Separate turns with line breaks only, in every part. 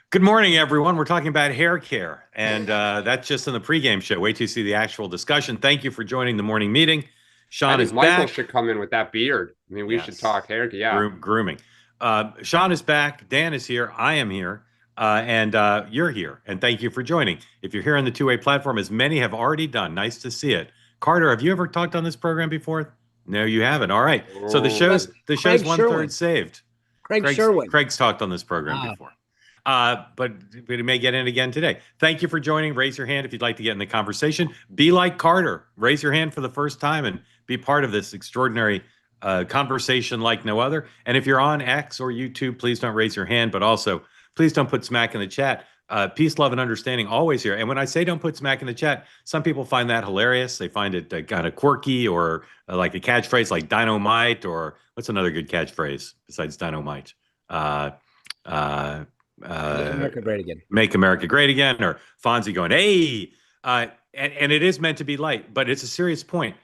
Good morning, everyone. We're talking about hair care, and that's just in the pregame show. Wait till you see the actual discussion. Thank you for joining the morning meeting.
I
Sean
think
is
Michael
back.
should come in with that beard. I mean, we should
Yes,
talk hair. Yeah.
grooming. Sean is back. Dan is here. I am here, and you're here. And thank you for joining. If you're here on the two-way platform, as many have already done, nice to see it. Carter, have you ever talked on this program before? No, you haven't. All right. So the
Oh,
show's
Craig
one
Sherwin.
third saved.
Craig Sherwin.
Craig's talked on this program
Ah,
before. But he may get in again today. Thank you for joining. Raise your hand if you'd like to get in the conversation. Be like Carter. Raise your hand for the first time and be part of this extraordinary conversation like no other. And if you're on X or YouTube, please don't raise your hand, but also please don't put smack in the chat. Peace, love, and understanding always here. And when I say don't put smack in the chat, some people find that hilarious. They find it kind of quirky or like a catchphrase like dynamite, or what's another good catchphrase besides dynamite?
Make America great again.
Make America Great Again, or Fonzie going, hey, and it is meant to be light, but it's a serious point.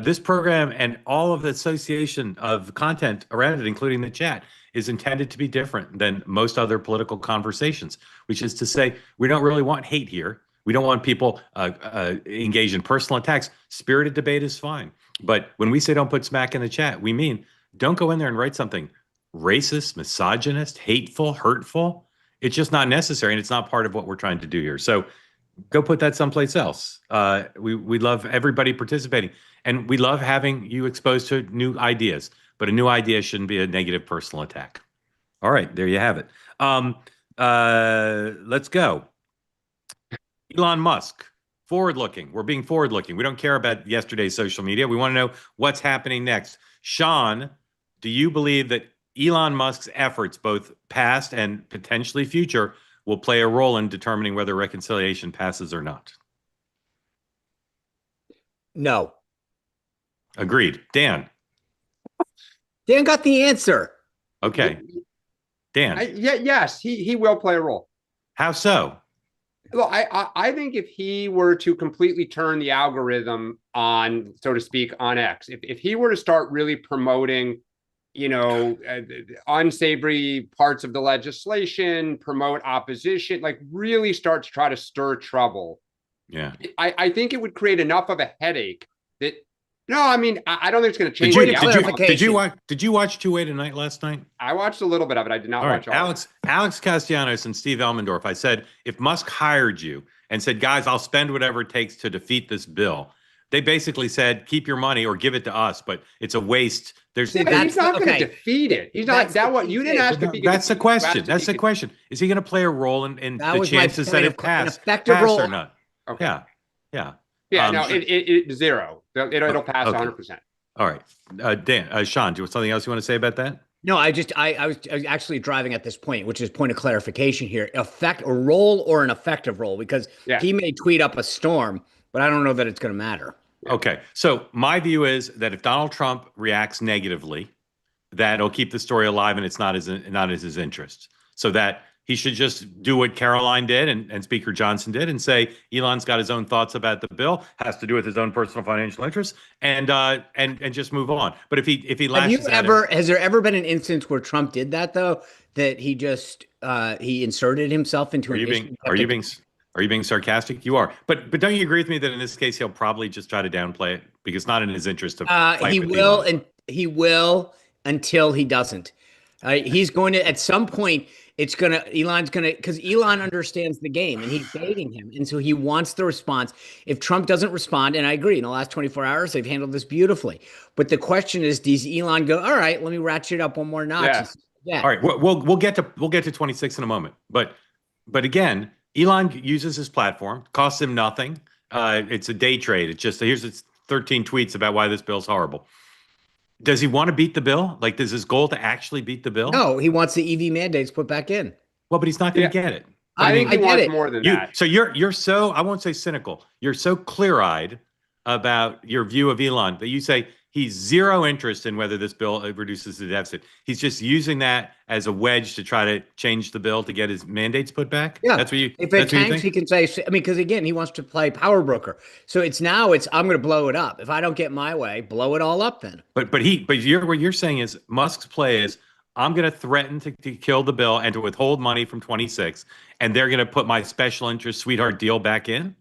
This program and all of the association of content around it, including the chat, is intended to be different than most other political conversations, which is to say, we don't really want hate here. We don't want people engaged in personal attacks. Spirited debate is fine. But when we say don't put smack in the chat, we mean don't go in there and write something racist, misogynist, hateful, hurtful. It's just not necessary, and it's not part of what we're trying to do here. So go put that someplace else. We love everybody participating, and we love having you exposed to new ideas. But a new idea shouldn't be a negative personal attack. All right, there you have it. Let's go. Elon Musk, forward-looking. We're being forward-looking. We don't care about yesterday's social media. We want to know what's happening next. Sean, do you believe that Elon Musk's efforts, both past and potentially future, will play a role in determining whether reconciliation passes or not?
No.
Agreed. Dan.
Dan got the answer.
Okay. Dan.
Yes, he will play a role.
How so?
Well, I think if he were to completely turn the algorithm on, so to speak, on X, if he were to start really promoting, unsavory parts of the legislation, promote opposition, like really start to try to stir trouble.
Yeah.
I think it would create enough of a headache that, no, I mean, I don't think it's going to change.
Did you watch Two Way Tonight last night?
I watched a little bit of it. I did not watch all.
Alex Castellanos and Steve Elmendorf, I said, if Musk hired you and said, guys, I'll spend whatever it takes to defeat this bill, they basically said, keep your money or give it to us, but it's a waste.
He's not going to defeat it. He's not that what you didn't ask if he
That's the question. That's the question. Is he going to play a role in the chances that it pass or not?
Okay.
Yeah.
Yeah, no, it zero. It'll pass 100%.
All right. Dan, Sean, do you have something else you want to say about that?
No, I was actually driving at this point, which is point of clarification here. A role or an effective role, because he may tweet up a storm, but I don't know that it's going to matter.
Okay. So my view is that if Donald Trump reacts negatively, that'll keep the story alive and it's not his interest. So that he should just do what Caroline did and Speaker Johnson did and say Elon's got his own thoughts about the bill, has to do with his own personal financial interests, and just move on. But if he lashes
has there ever been an instance where Trump did that though? That he just he inserted himself into
Are you being sarcastic? You are. But don't you agree with me that in this case he'll probably just try to downplay it because it's not in his interest to
he will until he doesn't. He's going to at some point. Elon's gonna, because Elon understands the game and he's baiting him. And so he wants the response. If Trump doesn't respond, and I agree, in the last 24 hours, they've handled this beautifully. But the question is, does Elon go, all right, let me ratchet up one more notch?
Yeah. All right. We'll get to 26 in a moment. But again, Elon uses his platform, costs him nothing. It's a day trade. It's just, here's its 13 tweets about why this bill's horrible. Does he want to beat the bill? Like, does his goal to actually beat the bill?
No, he wants the EV mandates put back in.
Well, but he's not going to get it.
I think he wants more than that.
So you're so, I won't say cynical. You're so clear-eyed about your view of Elon that you say he's zero interest in whether this bill reduces the deficit. He's just using that as a wedge to try to change the bill to get his mandates put back.
Yeah,
that's what you.
If it tanks, he can say. I mean, because again, he wants to play power broker. So it's I'm going to blow it up. If I don't get my way, blow it all up. Then.
But what you're saying is Musk's play is I'm going to threaten to kill the bill and to withhold money from 26, and they're going to put my special interest sweetheart deal back in.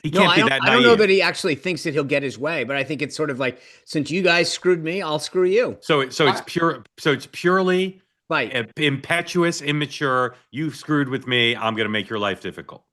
He
No,
can't be that
I don't know
naive.
that he actually thinks that he'll get his way, but I think it's sort of like, since you guys screwed me, I'll screw you.
So it's purely
Right.
impetuous, immature. You've screwed with me. I'm going to make your life difficult.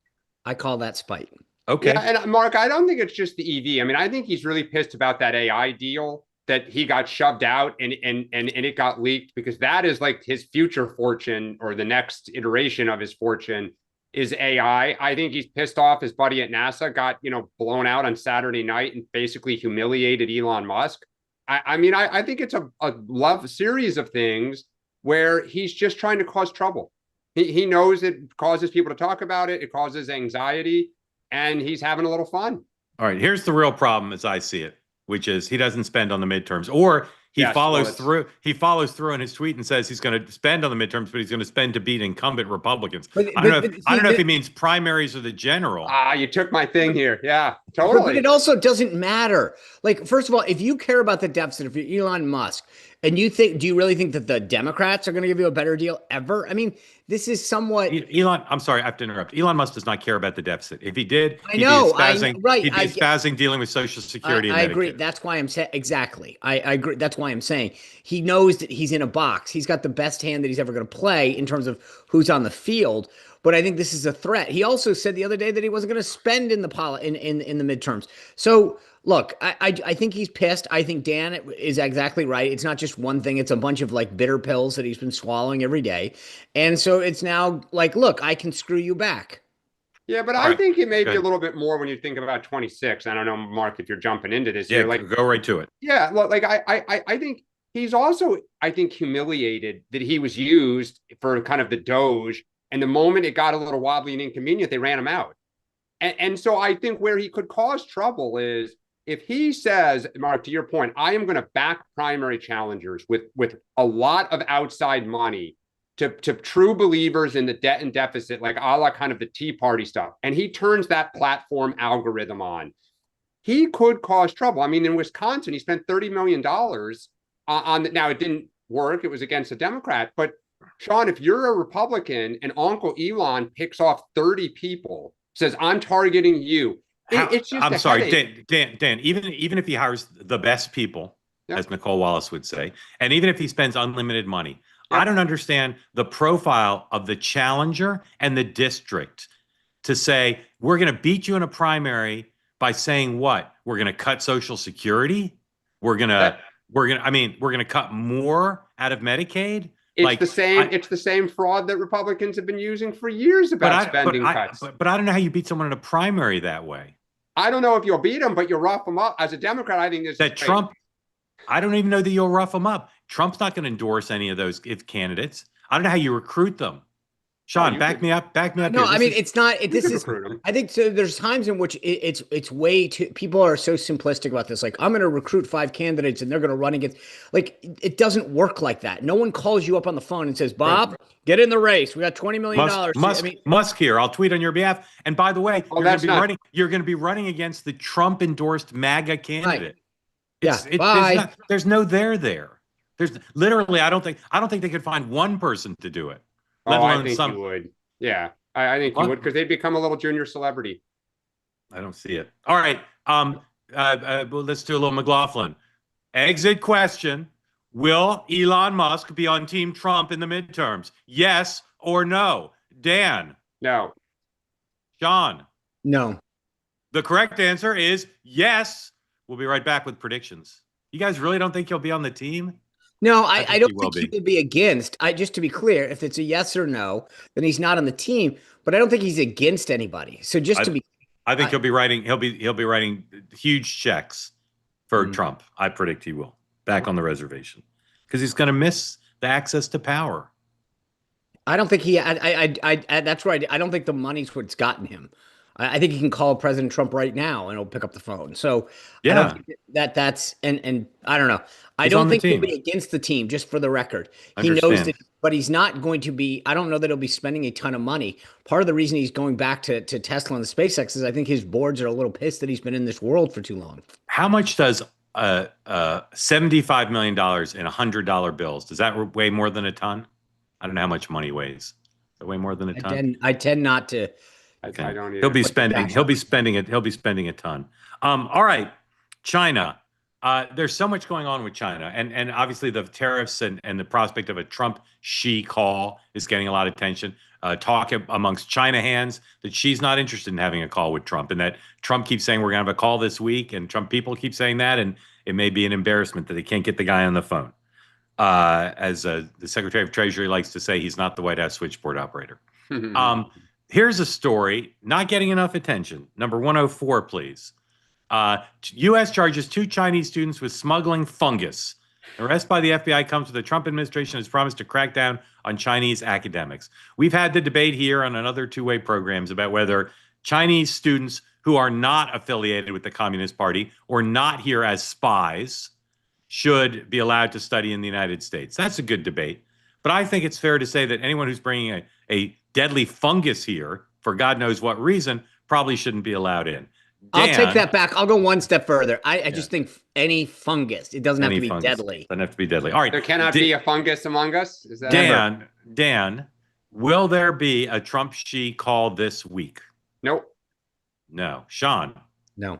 I call that spite.
Okay.
Yeah, and Mark, I don't think it's just the EV. I mean, I think he's really pissed about that AI deal that he got shoved out and it got leaked, because that is like his future fortune, or the next iteration of his fortune is AI. I think he's pissed off his buddy at NASA got, blown out on Saturday night and basically humiliated Elon Musk. I mean, I think it's a love series of things where he's just trying to cause trouble. He knows it causes people to talk about it. It causes anxiety, and he's having a little fun.
All right. Here's the real problem as I see it, which is he doesn't spend on the midterms, or he follows through. He follows through on his tweet and says he's going to spend on the midterms, but he's going to spend to beat incumbent Republicans. I don't know if he means primaries or the general.
You took my thing here. Yeah, totally.
But it also doesn't matter. Like, first of all, if you care about the deficit, if you're Elon Musk, and do you really think that the Democrats are going to give you a better deal ever? I mean, this is somewhat.
Elon, I'm sorry, I have to interrupt. Elon Musk does not care about the deficit. If he did,
I know,
right? He'd be spazzing dealing with Social Security.
I agree. That's why I'm saying exactly. I agree. That's why I'm saying he knows that he's in a box. He's got the best hand that he's ever going to play in terms of who's on the field. But I think this is a threat. He also said the other day that he wasn't going to spend in the midterms. So look, I think he's pissed. I think Dan is exactly right. It's not just one thing. It's a bunch of like bitter pills that he's been swallowing every day. And so it's now like, look, I can screw you back.
Yeah, but I think it may be a little bit more when you think about 26. I don't know, Mark, if you're jumping into this.
Yeah, like go right to it.
Yeah, look, like I think he's also, I think, humiliated that he was used for kind of the Doge. And the moment it got a little wobbly and inconvenient, they ran him out. And so I think where he could cause trouble is if he says, Mark, to your point, I am going to back primary challengers with a lot of outside money to true believers in the debt and deficit, like a la kind of the Tea Party stuff. And he turns that platform algorithm on. He could cause trouble. I mean, in Wisconsin, he spent $30 million on now it didn't work. It was against a Democrat, but Sean, if you're a Republican and Uncle Elon picks off 30 people, says, I'm targeting you. It's just
I'm sorry, Dan, even if he hires the best people, as Nicole Wallace would say, and even if he spends unlimited money, I don't understand the profile of the challenger and the district to say, we're going to beat you in a primary by saying what? We're going to cut Social Security. We're going to cut more out of Medicaid.
It's the same fraud that Republicans have been using for years about spending cuts.
But I don't know how you beat someone in a primary that way.
I don't know if you'll beat them, but you'll rough them up. As a Democrat, I think this is
Trump. I don't even know that you'll rough them up. Trump's not going to endorse any of those candidates. I don't know how you recruit them. Sean, back me up.
No, I mean, it's not. This is. I think so. There's times in which it's way too. People are so simplistic about this. Like, I'm going to recruit 5 candidates, and they're going to run against. Like, it doesn't work like that. No one calls you up on the phone and says, "Bob, get in the race. We got $20 million."
Musk here. I'll tweet on your behalf. And by the way, you're going to be running against the Trump endorsed MAGA candidate.
Right.
There's no there. There's literally. I don't think they could find one person to do it.
I think you would. Yeah, I think you would, because they'd become a little junior celebrity.
I don't see it. All right. Well, let's do a little McLaughlin. Exit question. Will Elon Musk be on Team Trump in the midterms? Yes or no? Dan?
No.
Sean?
No.
The correct answer is yes. We'll be right back with predictions. You guys really don't think he'll be on the team?
No, I don't think he will be against. Just to be clear, if it's a yes or no, then he's not on the team. But I don't think he's against anybody. So
I think he'll be writing huge checks for Trump. I predict he will back on the reservation because he's going to miss the access to power.
I don't think that's right. I don't think the money's what's gotten him. I think he can call President Trump right now and he'll pick up the phone. So I don't think that's and I don't know. I don't think he'll be against the team, just for the record. He knows that, but he's not going to be. I don't know that he'll be spending a ton of money. Part of the reason he's going back to Tesla and the SpaceX is I think his boards are a little pissed that he's been in this world for too long.
How much does $75 million in $100 bills. Does that weigh more than a ton? I don't know how much money weighs. Does it weigh more than a ton?
I tend not to.
Okay.
I don't either.
He'll be spending a ton. All right, China. There's so much going on with China, and obviously the tariffs and the prospect of a Trump-Xi call is getting a lot of attention. Talk amongst China hands that Xi's not interested in having a call with Trump, and that Trump keeps saying we're going to have a call this week, and Trump people keep saying that, and it may be an embarrassment that they can't get the guy on the phone. As the Secretary of Treasury likes to say, he's not the White House switchboard operator. Here's a story not getting enough attention. Number 104, please. U.S. charges 2 Chinese students with smuggling fungus. Arrest by the FBI comes with the Trump administration has promised to crack down on Chinese academics. We've had the debate here on another two-way programs about whether Chinese students who are not affiliated with the Communist Party or not here as spies should be allowed to study in the United States. That's a good debate. But I think it's fair to say that anyone who's bringing a deadly fungus here, for God knows what reason, probably shouldn't be allowed in.
I'll take that back. I'll go one step further. I just think any fungus, it doesn't have to be deadly.
Doesn't have to be deadly. All right.
There cannot be a fungus among us? Is that
Dan, will there be a Trump-Xi call this week?
Nope.
No. Sean?
No.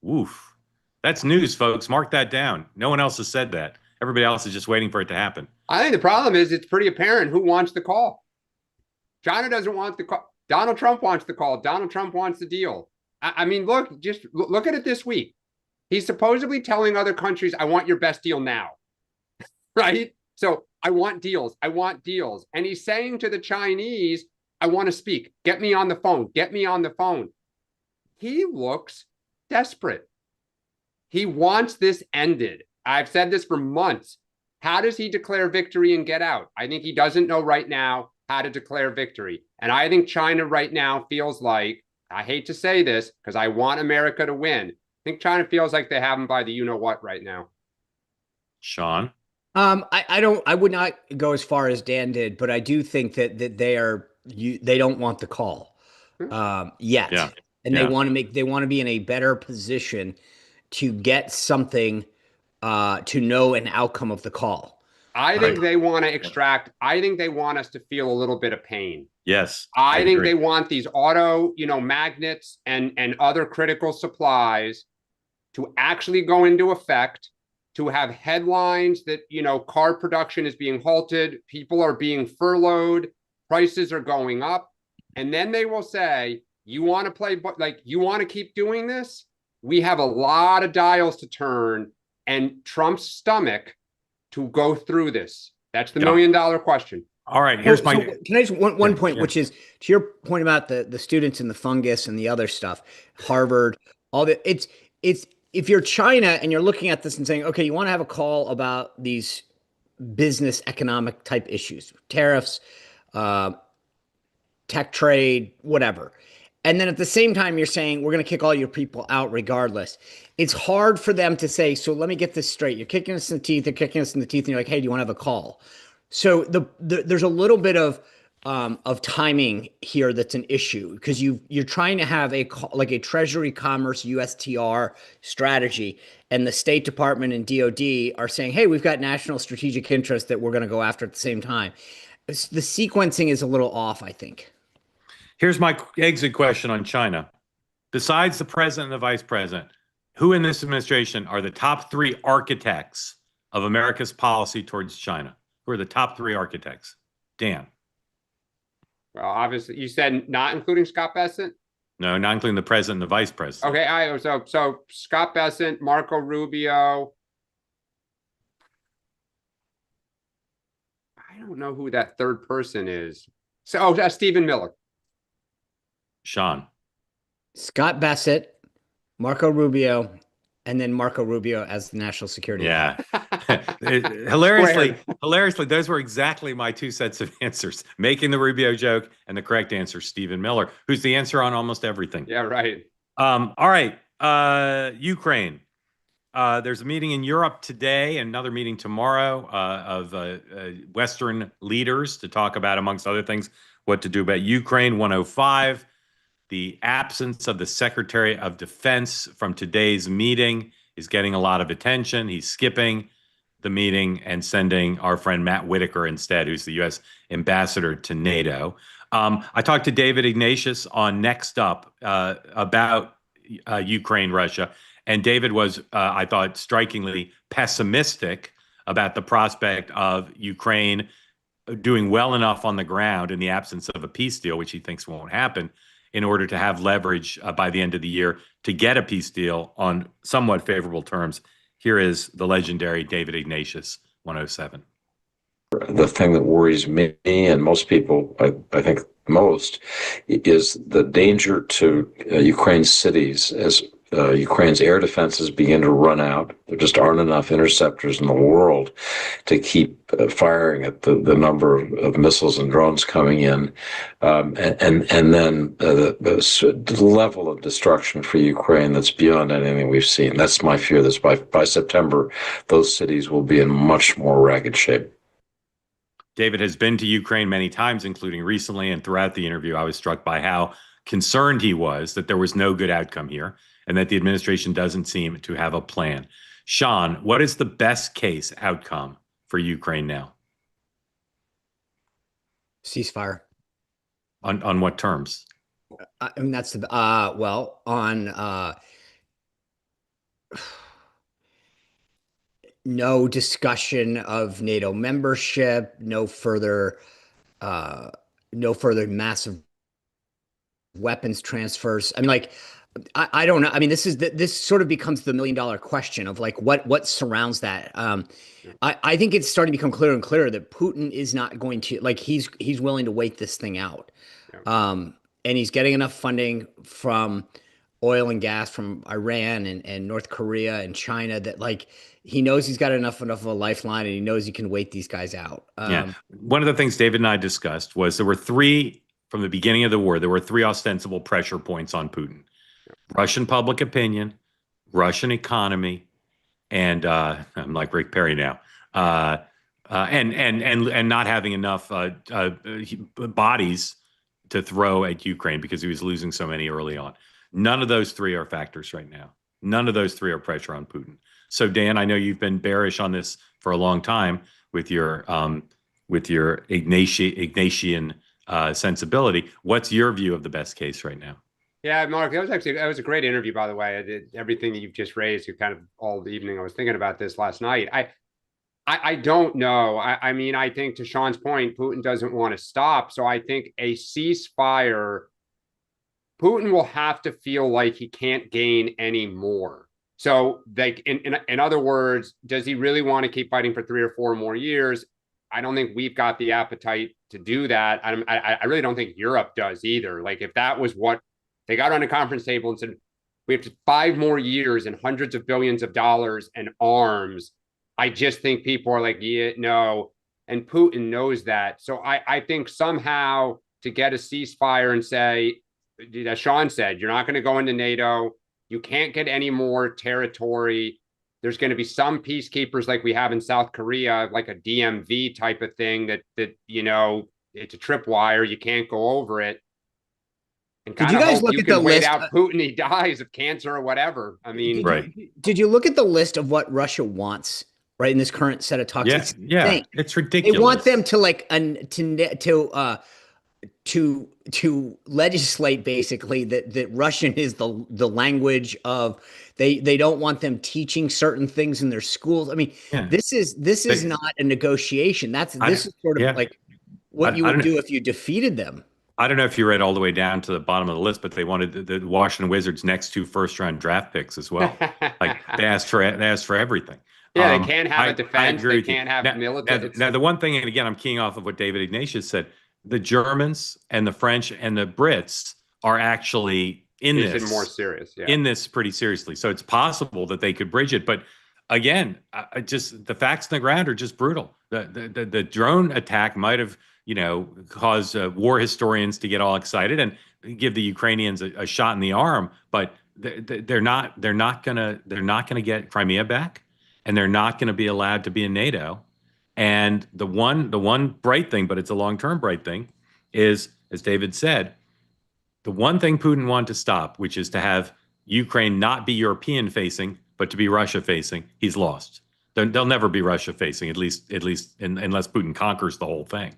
Woof. That's news, folks. Mark that down. No one else has said that. Everybody else is just waiting for it to happen.
I think the problem is it's pretty apparent who wants the call. China doesn't want the call. Donald Trump wants the call. Donald Trump wants the deal. I mean, just look at it this week. He's supposedly telling other countries, I want your best deal now. Right? So I want deals. I want deals. And he's saying to the Chinese, I want to speak. Get me on the phone. Get me on the phone. He looks desperate. He wants this ended. I've said this for months. How does he declare victory and get out? I think he doesn't know right now how to declare victory. And I think China right now feels like, I hate to say this because I want America to win. I think China feels like they have him by the you-know-what right now.
Sean?
I would not go as far as Dan did, but I do think that they don't want the call yet.
Yeah.
And they want to be in a better position to get something to know an outcome of the call.
I think they want to extract. I think they want us to feel a little bit of pain.
Yes.
I think they want these auto, magnets and other critical supplies to actually go into effect, to have headlines that, car production is being halted, people are being furloughed, prices are going up. And then they will say, you want to play, you want to keep doing this? We have a lot of dials to turn and Trump's stomach to go through this. That's the $1 million question. All
right, here's
can I just one point, which is to your point about the students and the fungus and the other stuff, Harvard, all that. It's if you're China and you're looking at this and saying, okay, you want to have a call about these business economic type issues, tariffs, tech trade, whatever. And then at the same time, you're saying we're going to kick all your people out regardless. It's hard for them to say, so let me get this straight. You're kicking us in the teeth. They're kicking us in the teeth. And you're like, hey, do you want to have a call? So there's a little bit of timing here that's an issue because you're trying to have a Treasury Commerce USTR strategy, and the State Department and DOD are saying, hey, we've got national strategic interest that we're going to go after at the same time. The sequencing is a little off, I think.
Here's my exit question on China. Besides the president and the vice president, who in this administration are the top 3 architects of America's policy towards China? Who are the top 3 architects? Dan.
Well, obviously, you said not including Scott Bessent?
No, not including the president and the vice president.
Okay, so Scott Bessent, Marco Rubio. I don't know who that third person is. So, Stephen Miller.
Sean.
Scott Bessent, Marco Rubio, and then Marco Rubio as the national security.
Yeah. Hilariously, those were exactly my 2 sets of answers. Making the Rubio joke and the correct answer, Stephen Miller, who's the answer on almost everything.
Yeah, right.
All right. Ukraine. There's a meeting in Europe today, another meeting tomorrow of Western leaders to talk about, amongst other things, what to do about Ukraine. 105. The absence of the Secretary of Defense from today's meeting is getting a lot of attention. He's skipping the meeting and sending our friend Matt Whitaker instead, who's the U.S. ambassador to NATO. I talked to David Ignatius on Next Up about Ukraine, Russia, and David was, I thought, strikingly pessimistic about the prospect of Ukraine doing well enough on the ground in the absence of a peace deal, which he thinks won't happen, in order to have leverage by the end of the year to get a peace deal on somewhat favorable terms. Here is the legendary David Ignatius, 107.
The thing that worries me and most people, I think most, is the danger to Ukraine's cities as Ukraine's air defenses begin to run out. There just aren't enough interceptors in the world to keep firing at the number of missiles and drones coming in. And then the level of destruction for Ukraine that's beyond anything we've seen. That's my fear. That by September, those cities will be in much more ragged shape.
David has been to Ukraine many times, including recently, and throughout the interview, I was struck by how concerned he was that there was no good outcome here and that the administration doesn't seem to have a plan. Sean, what is the best case outcome for Ukraine now?
Ceasefire.
On what terms?
I mean, that's the well, on no discussion of NATO membership, no further massive weapons transfers. I mean, like, I don't know. I mean, this sort of becomes the $1 million question of like what surrounds that. I think it's starting to become clearer and clearer that Putin is not going to, like, he's willing to wait this thing out. And he's getting enough funding from oil and gas from Iran and North Korea and China that, like, he knows he's got enough of a lifeline, and he knows he can wait these guys out.
One of the things David and I discussed was there were three, from the beginning of the war, there were three ostensible pressure points on Putin: Russian public opinion, Russian economy, and I'm like Rick Perry now, and not having enough bodies to throw at Ukraine because he was losing so many early on. None of those three are factors right now. None of those three are pressure on Putin. So, Dan, I know you've been bearish on this for a long time with your Ignatian sensibility. What's your view of the best case right now?
Yeah, Mark, that was a great interview, by the way. I did everything that you've just raised. You kind of all the evening. I was thinking about this last night. I don't know. I mean, I think, to Sean's point, Putin doesn't want to stop. So I think a ceasefire, Putin will have to feel like he can't gain any more. So, like, in other words, does he really want to keep fighting for 3 or 4 more years? I don't think we've got the appetite to do that. I really don't think Europe does either. Like, if that was what they got on a conference table and said, we have 5 more years and hundreds of billions of dollars and arms, I just think people are like, yeah, no. And Putin knows that. So I think somehow to get a ceasefire and say, as Sean said, you're not going to go into NATO. You can't get any more territory. There's going to be some peacekeepers like we have in South Korea, like a DMV type of thing that you know, it's a tripwire. You can't go over it. And
did you guys look at the list?
Out Putin, he dies of cancer or whatever. I mean,
did you look at the list of what Russia wants, right, in this current set of talks?
It's ridiculous.
They want them to, like, to legislate basically that Russian is the language of, they don't want them teaching certain things in their schools. I mean, this is not a negotiation. This is sort of like what you would do if you defeated them.
I don't know if you read all the way down to the bottom of the list, but they wanted the Washington Wizards' next 2 first-round draft picks as well. Like, they asked for everything.
Yeah, they can't have a defense. They can't have military.
Now, the one thing, and again, I'm keying off of what David Ignatius said, the Germans and the French and the Brits are actually in this pretty seriously. So it's possible that they could bridge it. But again, just the facts on the ground are just brutal. The drone attack might have, caused war historians to get all excited and give the Ukrainians a shot in the arm. But they're not gonna get Crimea back, and they're not going to be allowed to be in NATO. And the one bright thing, but it's a long-term bright thing, is, as David said, the one thing Putin wanted to stop, which is to have Ukraine not be European facing, but to be Russia facing, he's lost. They'll never be Russia facing, at least unless Putin conquers the whole thing.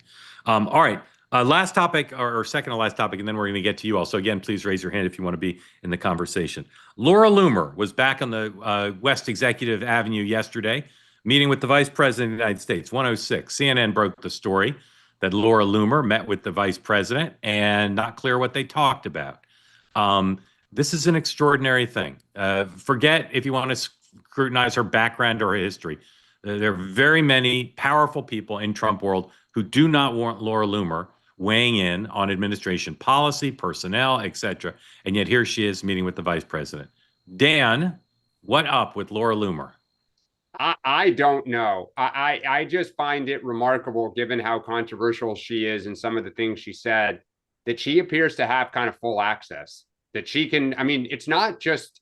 All right. Last topic, or second to last topic, and then we're going to get to you all. So again, please raise your hand if you want to be in the conversation. Laura Loomer was back on the West Executive Avenue yesterday, meeting with the Vice President of the United States. 106. CNN broke the story that Laura Loomer met with the Vice President, and not clear what they talked about. This is an extraordinary thing. Forget if you want to scrutinize her background or her history. There are very many powerful people in Trump world who do not want Laura Loomer weighing in on administration policy, personnel, etc. And yet here she is meeting with the Vice President. Dan, what up with Laura Loomer?
I don't know. I just find it remarkable, given how controversial she is and some of the things she said, that she appears to have kind of full access. That she can, I mean, it's not just,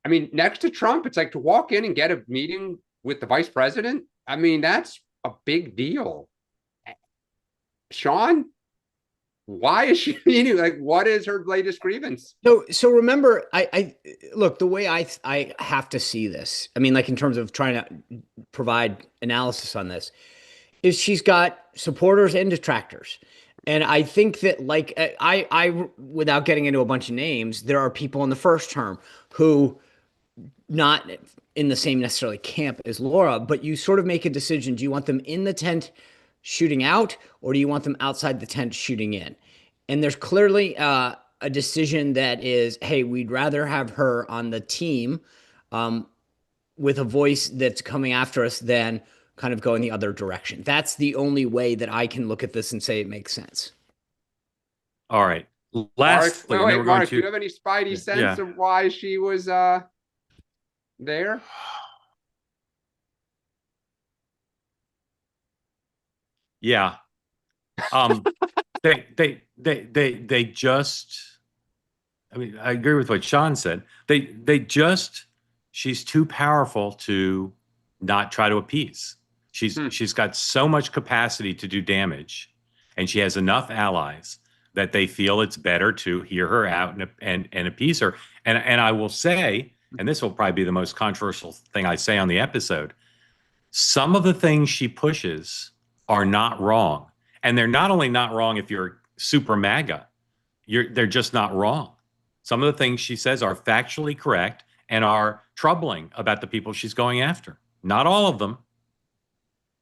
I mean, next to Trump, it's like to walk in and get a meeting with the Vice President. I mean, that's a big deal. Sean, why is she meeting? Like, what is her latest grievance?
So remember, I look, the way I have to see this, I mean, like in terms of trying to provide analysis on this, is she's got supporters and detractors. And I think that, like, I without getting into a bunch of names, there are people in the first term who not in the same necessarily camp as Laura, but you sort of make a decision. Do you want them in the tent shooting out, or do you want them outside the tent shooting in? And there's clearly a decision that is, hey, we'd rather have her on the team with a voice that's coming after us than kind of going the other direction. That's the only way that I can look at this and say it makes sense.
All right. Lastly,
Mark, do you have any spidey sense of why she was there?
Yeah. They just, I mean, I agree with what Sean said. She's too powerful to not try to appease. She's got so much capacity to do damage, and she has enough allies that they feel it's better to hear her out and appease her. And I will say, and this will probably be the most controversial thing I say on the episode, some of the things she pushes are not wrong. And they're not only not wrong if you're super MAGA, they're just not wrong. Some of the things she says are factually correct and are troubling about the people she's going after. Not all of them,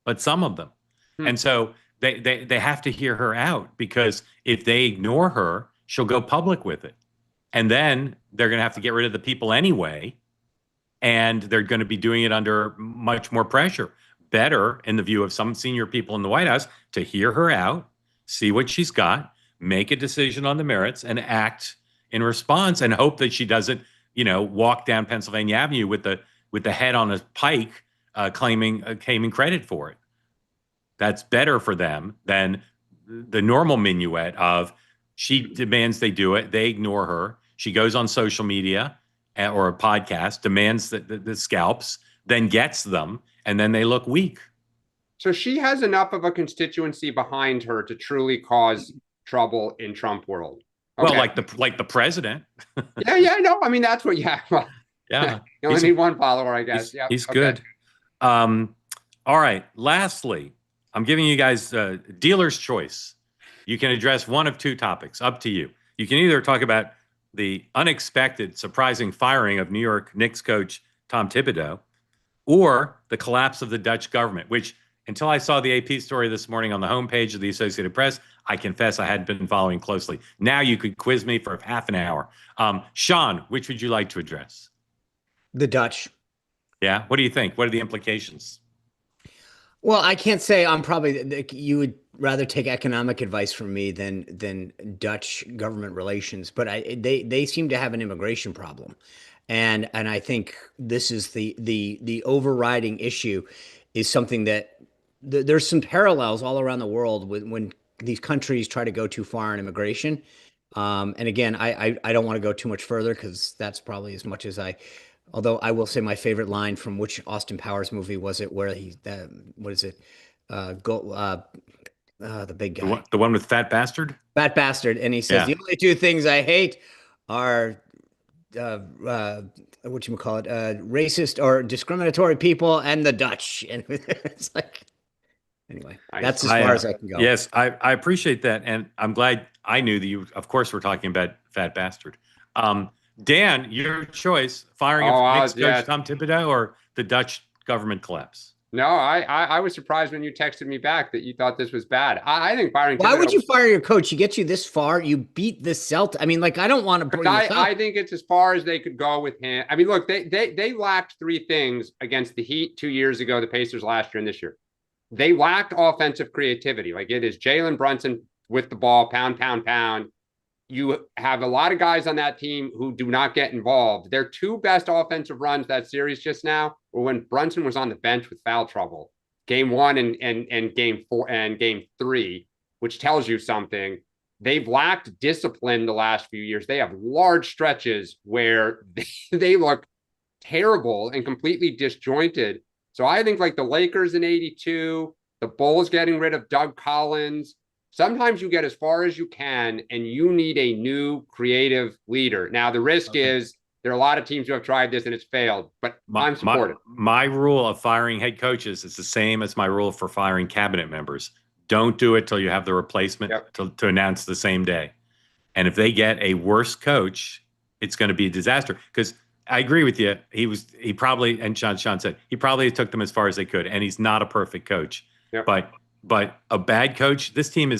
but some of them. And so they have to hear her out, because if they ignore her, she'll go public with it. And then they're going to have to get rid of the people anyway. And they're going to be doing it under much more pressure. Better, in the view of some senior people in the White House, to hear her out, see what she's got, make a decision on the merits, and act in response, and hope that she doesn't, walk down Pennsylvania Avenue with the head on a pike, claiming credit for it. That's better for them than the normal minuet of she demands they do it, they ignore her, she goes on social media or a podcast, demands the scalps, then gets them, and then they look weak.
So she has enough of a constituency behind her to truly cause trouble in Trump world.
Okay. Well, like the president.
No, I mean, that's what. Well,
yeah.
You only need one follower, I guess.
He's good. All right. Lastly, I'm giving you guys dealer's choice. You can address one of two topics. Up to you. You can either talk about the unexpected, surprising firing of New York Knicks coach Tom Thibodeau, or the collapse of the Dutch government, which, until I saw the AP story this morning on the homepage of the Associated Press, I confess I hadn't been following closely. Now you could quiz me for half an hour. Sean, which would you like to address?
The Dutch.
Yeah? What do you think? What are the implications?
Well, I can't say I'm probably, you would rather take economic advice from me than Dutch government relations, but they seem to have an immigration problem. And I think this is the overriding issue, is something that there's some parallels all around the world when these countries try to go too far in immigration. And again, I don't want to go too much further, because that's probably as much as although I will say my favorite line from which Austin Powers movie was it, where what is it? The big guy.
The one with Fat Bastard?
Fat Bastard. And he says, the only two things I hate are racist or discriminatory people and the Dutch. And it's like, anyway,
Nice.
that's as far as I can go.
Yes, I appreciate that. And I'm glad I knew that you, of course, we're talking about fat bastard. Dan, your choice, firing of Knicks coach Tom Thibodeau or the Dutch government collapse?
No, I was surprised when you texted me back that you thought this was bad. I think firing.
Why would you fire your coach? He gets you this far. You beat the Celtics. I mean, like, I don't want to bring this up.
I think it's as far as they could go with him. I mean, look, they lacked three things against the Heat 2 years ago, the Pacers last year and this year. They lacked offensive creativity. Like, it is Jalen Brunson with the ball, pound, pound, pound. You have a lot of guys on that team who do not get involved. Their two best offensive runs that series just now were when Brunson was on the bench with foul trouble. Game 1 and game 4 and game 3, which tells you something. They've lacked discipline the last few years. They have large stretches where they look terrible and completely disjointed. So I think like the Lakers in 82, the Bulls getting rid of Doug Collins. Sometimes you get as far as you can and you need a new creative leader. Now, the risk is there are a lot of teams who have tried this and it's failed, but I'm supportive.
My rule of firing head coaches is the same as my rule for firing cabinet members. Don't do it till you have the replacement to announce the same day. And if they get a worse coach, it's going to be a disaster. Because I agree with you. He probably, and Sean said, he probably took them as far as they could. And he's not a perfect coach. Yep. But a bad coach, this team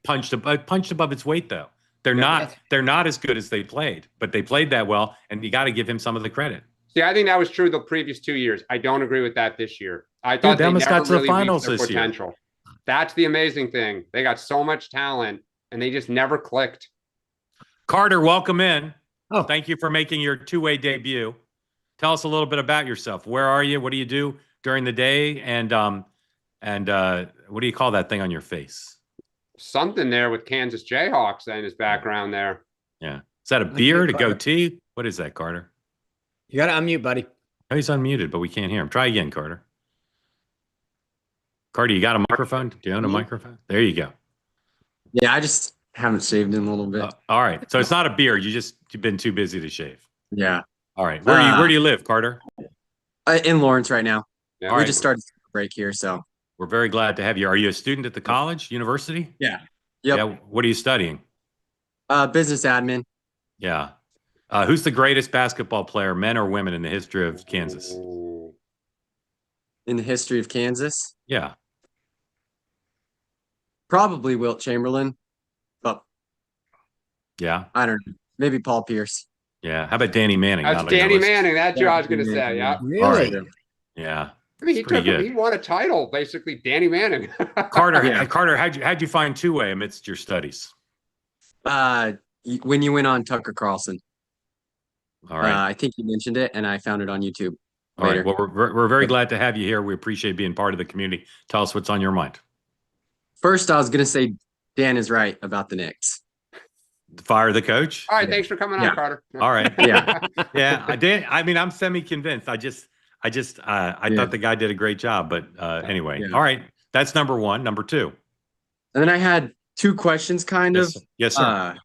punched above its weight though. They're not as good as they played, but they played that well, and you got to give him some of the credit.
See, I think that was true the previous 2 years. I don't agree with that this year. I thought they never got to the finals reached their potential. Year. That's the amazing thing. They got so much talent, and they just never clicked.
Carter, welcome in. Oh, thank you for making your two-way debut. Tell us a little bit about yourself. Where are you? What do you do during the day? And what do you call that thing on your face?
Something there with Kansas Jayhawks in his background there.
Yeah. Is that a beard, a goatee? What is that, Carter?
You got to unmute, buddy.
Oh, he's unmuted, but we can't hear him. Try again, Carter. Carter, you got a microphone? Do you own a microphone? There you go.
Yeah, I just haven't shaved in a little bit.
All right. So it's not a beard. You've been too busy to shave.
Yeah.
All right. Where do you live, Carter?
In Lawrence right now.
Yeah.
We just started break here, so.
We're very glad to have you. Are you a student at the college, university?
Yeah. Yep.
Yeah. What are you studying?
Business admin.
Yeah. Who's the greatest basketball player, men or women, in the history of Kansas?
In the history of Kansas?
Yeah.
Probably Wilt Chamberlain. But
yeah.
I don't know. Maybe Paul Pierce.
Yeah. How about Danny Manning?
That's Danny Manning. That's what I was going to say. Yeah.
Really?
Right. Yeah.
I mean, he won a title, basically, Danny Manning.
Carter, Carter, how'd you find two-way amidst your studies?
When you went on Tucker Carlson.
All right.
I think you mentioned it, and I found it on YouTube.
All right. Well, we're very glad to have you here. We appreciate being part of the community. Tell us what's on your mind.
First, I was going to say Dan is right about the Knicks.
Fire the coach?
All right. Thanks for coming on, Carter.
All right.
Yeah.
Yeah. Dan, I mean, I'm semi-convinced. I thought the guy did a great job, but anyway. Yeah. All right. That's number one. Number two.
And then I had two questions of.
Yes, sir.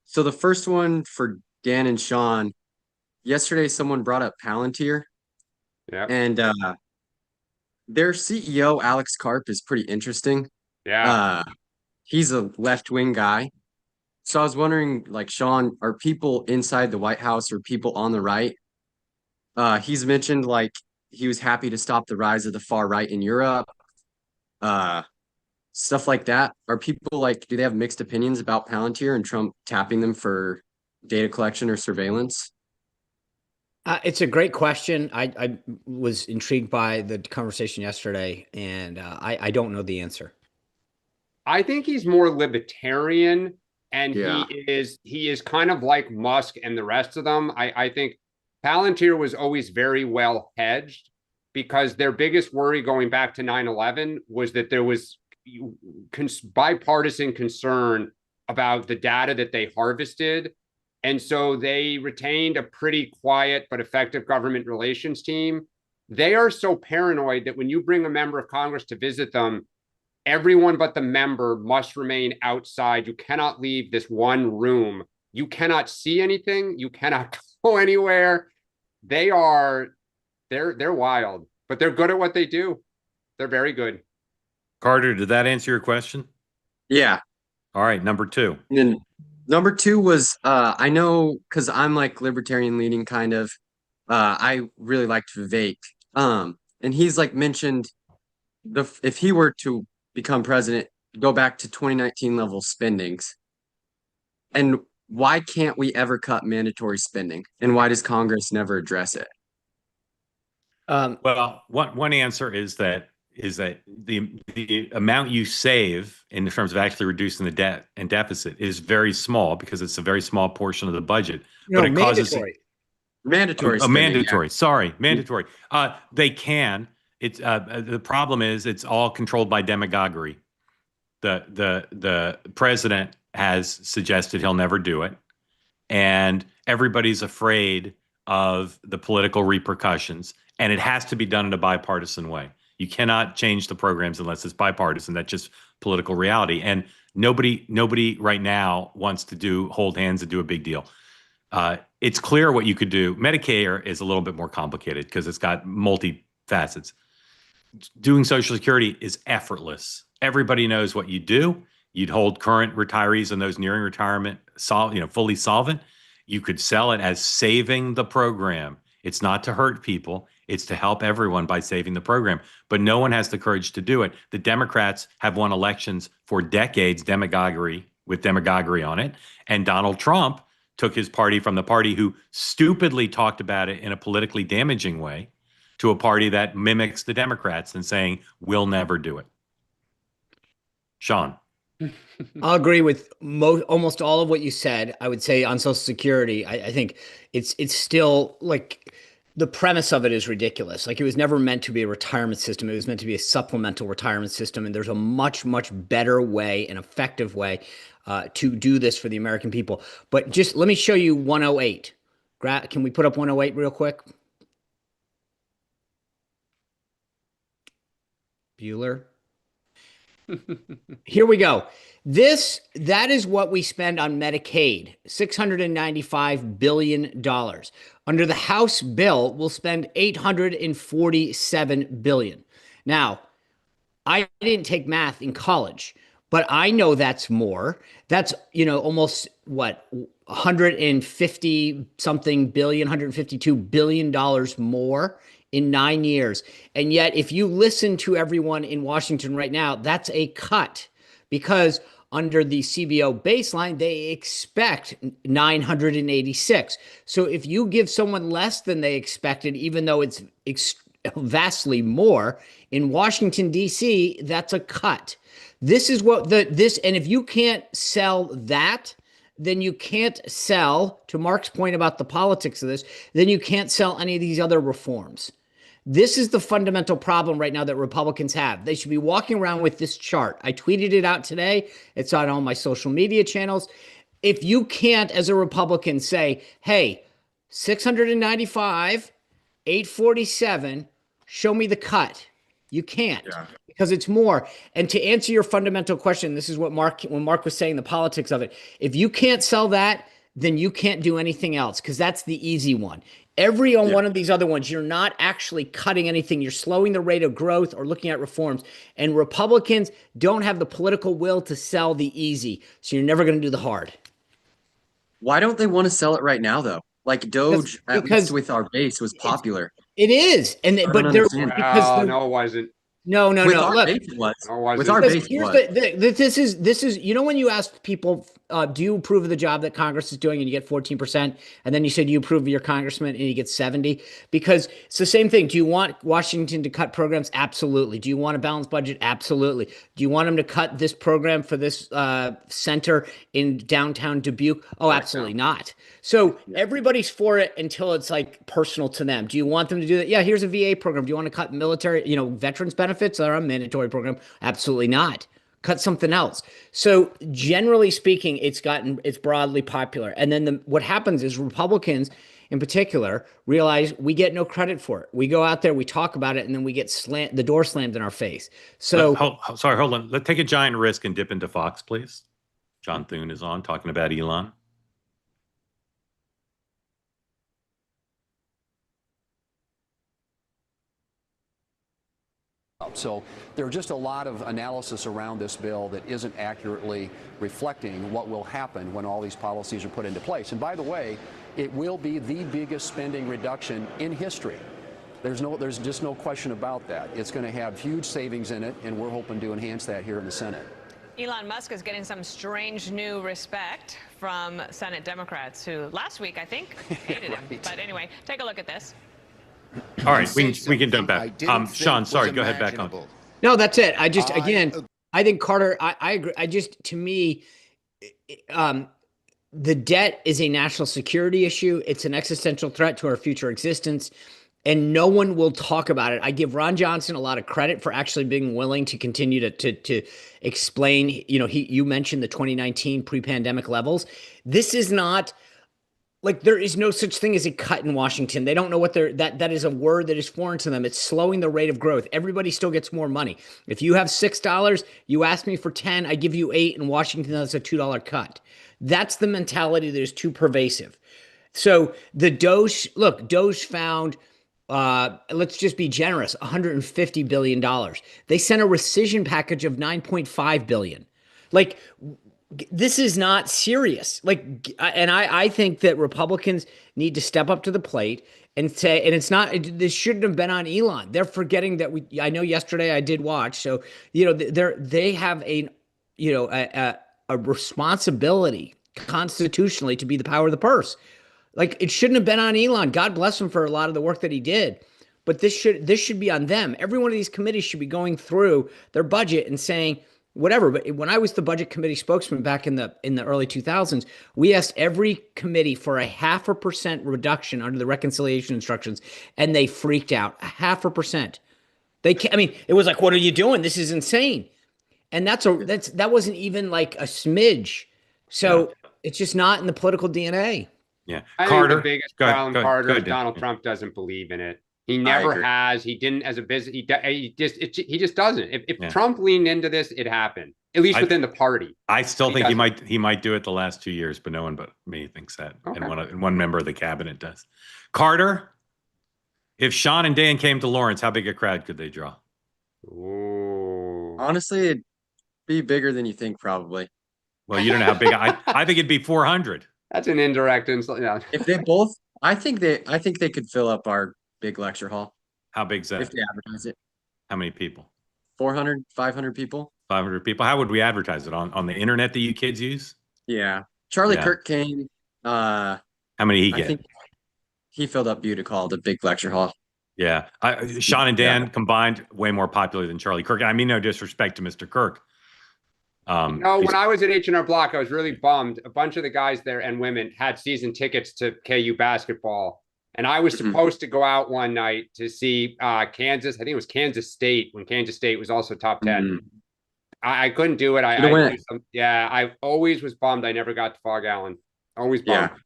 So the first one for Dan and Sean. Yesterday, someone brought up Palantir.
Yeah.
And their CEO, Alex Karp, is pretty interesting.
Yeah.
He's a left-wing guy. So I was wondering, like, Sean, are people inside the White House or people on the right? He's mentioned, like, he was happy to stop the rise of the far right in Europe. Stuff like that. Are people, like, do they have mixed opinions about Palantir and Trump tapping them for data collection or surveillance?
It's a great question. I was intrigued by the conversation yesterday, and I don't know the answer.
I think he's more libertarian, and he is kind of like Musk and the rest of them. I think Palantir was always very well hedged because their biggest worry going back to 9/11 was that there was bipartisan concern about the data that they harvested. And so they retained a pretty quiet but effective government relations team. They are so paranoid that when you bring a member of Congress to visit them, everyone but the member must remain outside. You cannot leave this one room. You cannot see anything. You cannot go anywhere. They're wild, but they're good at what they do. They're very good.
Carter, did that answer your question?
Yeah.
All right, number 2.
And then number 2 was I know because I'm like libertarian leaning kind of. I really liked Vivek. And he's like mentioned if he were to become president, go back to 2019 level spendings. And why can't we ever cut mandatory spending? And why does Congress never address it?
Well, one answer is that the amount you save in terms of actually reducing the debt and deficit is very small because it's a very small portion of the budget.
No,
but it causes
mandatory spending,
mandatory.
yeah.
Sorry, mandatory. They can. It's the problem is it's all controlled by demagoguery. The president has suggested he'll never do it, and everybody's afraid of the political repercussions. And it has to be done in a bipartisan way. You cannot change the programs unless it's bipartisan. That's just political reality. And nobody right now wants to hold hands and do a big deal. It's clear what you could do. Medicare is a little bit more complicated because it's got multi-facets. Doing Social Security is effortless. Everybody knows what you do. You'd hold current retirees and those nearing retirement fully solvent. You could sell it as saving the program. It's not to hurt people. It's to help everyone by saving the program. But no one has the courage to do it. The Democrats have won elections for decades, with demagoguery on it. And Donald Trump took his party from the party who stupidly talked about it in a politically damaging way to a party that mimics the Democrats and saying, we'll never do it. Sean.
I'll agree with almost all of what you said. I would say on Social Security, I think it's still like the premise of it is ridiculous. Like it was never meant to be a retirement system. It was meant to be a supplemental retirement system. And there's a much, much better way, an effective way to do this for the American people. But just let me show you 108. Can we put up 108 real quick? Bueller. Here we go. That is what we spend on Medicaid, $695 billion. Under the House bill, we'll spend $847 billion. Now, I didn't take math in college, but I know that's more. That's, almost what, 150 something billion, $152 billion more in 9 years. And yet, if you listen to everyone in Washington right now, that's a cut because under the CBO baseline, they expect 986. So if you give someone less than they expected, even though it's vastly more, in Washington, D.C., that's a cut. This is what and if you can't sell that, then you can't sell, to Mark's point about the politics of this, then you can't sell any of these other reforms. This is the fundamental problem right now that Republicans have. They should be walking around with this chart. I tweeted it out today. It's on all my social media channels. If you can't, as a Republican, say, hey, 695, 847, show me the cut. You can't because it's more. And to answer your fundamental question, this is what when Mark was saying the politics of it. If you can't sell that, then you can't do anything else because that's the easy one. One of these other ones, you're not actually cutting anything. You're slowing the rate of growth or looking at reforms. And Republicans don't have the political will to sell the easy. So you're never going to do the hard.
Why don't they want to sell it right now, though? Like Doge, at least with our base, was popular.
It is. But there's because
no, it wasn't.
No.
With our
Look,
base it was.
No,
With our base,
here's
it was.
this is when you ask people, do you approve of the job that Congress is doing, and you get 14%, and then you said you approve of your congressman and you get 70, because it's the same thing. Do you want Washington to cut programs? Absolutely. Do you want a balanced budget? Absolutely. Do you want them to cut this program for this center in downtown Dubuque? Oh, absolutely not. So everybody's for it until it's like personal to them. Do you want them to do that? Yeah, here's a VA program. Do you want to cut military, veterans benefits that are a mandatory program? Absolutely not. Cut something else. So generally speaking, it's broadly popular. And then what happens is Republicans in particular realize we get no credit for it. We go out there, we talk about it, and then we get the door slammed in our face. So
hold on. Let's take a giant risk and dip into Fox, please. John Thune is on talking about Elon.
So there are just a lot of analysis around this bill that isn't accurately reflecting what will happen when all these policies are put into place. And by the way, it will be the biggest spending reduction in history. There's just no question about that. It's going to have huge savings in it, and we're hoping to enhance that here in the Senate.
Elon Musk is getting some strange new respect from Senate Democrats who last week, I think, hated him. But anyway, take a look at this.
All right, we can dump back. Sean, sorry, go ahead back on.
No, that's it. I think Carter, I agree. To me, the debt is a national security issue. It's an existential threat to our future existence, and no one will talk about it. I give Ron Johnson a lot of credit for actually being willing to continue to explain. You mentioned the 2019 pre-pandemic levels. This is not like there is no such thing as a cut in Washington. They don't know what that is a word that is foreign to them. It's slowing the rate of growth. Everybody still gets more money. If you have $6, you ask me for 10, I give you 8. In Washington, that's a $2 cut. That's the mentality that is too pervasive. So the Doge found, let's just be generous, $150 billion. They sent a rescission package of $9.5 billion. Like, this is not serious. I think that Republicans need to step up to the plate and say, and it's not, this shouldn't have been on Elon. They're forgetting that I know yesterday I did watch. So, they have a responsibility constitutionally to be the power of the purse. Like, it shouldn't have been on Elon. God bless him for a lot of the work that he did. But this should be on them. Every one of these committees should be going through their budget and saying, whatever. But when I was the budget committee spokesman back in the early 2000s, we asked every committee for a 0.5% reduction under the reconciliation instructions, and they freaked out. 0.5%. It was like, what are you doing? This is insane. And that wasn't even like a smidge. So it's just not in the political DNA.
Yeah,
I
Carter,
think the biggest problem, Carter, is Donald Trump doesn't believe in it. He never has. He didn't as a business. He just doesn't. If Trump leaned into this, it happened. At least within the party.
I still think he might do it the last 2 years, but no one but me thinks that, okay. and one member of the cabinet does. Carter, if Sean and Dan came to Lawrence, how big a crowd could they draw?
Ooh.
Honestly, it'd be bigger than you think, probably.
Well, you don't know how big. I think it'd be 400.
That's an indirect insult. Yeah.
If they both, I think they could fill up our big lecture hall.
How big's that?
If they advertise it.
How many people?
400, 500 people.
500 people. How would we advertise it on the internet that you kids use?
Yeah, Charlie Kirk came.
How many he get?
I think he filled up Butte Hall, the big lecture hall.
Yeah, Sean and Dan combined, way more popular than Charlie Kirk. I mean, no disrespect to Mr. Kirk.
When I was at H&R Block, I was really bummed. A bunch of the guys there and women had season tickets to KU basketball. And I was supposed to go out one night to see Kansas. I think it was Kansas State, when Kansas State was also top 10. I couldn't do it. I always was bummed. I never got to Fog Allen. Always bummed.
Yeah.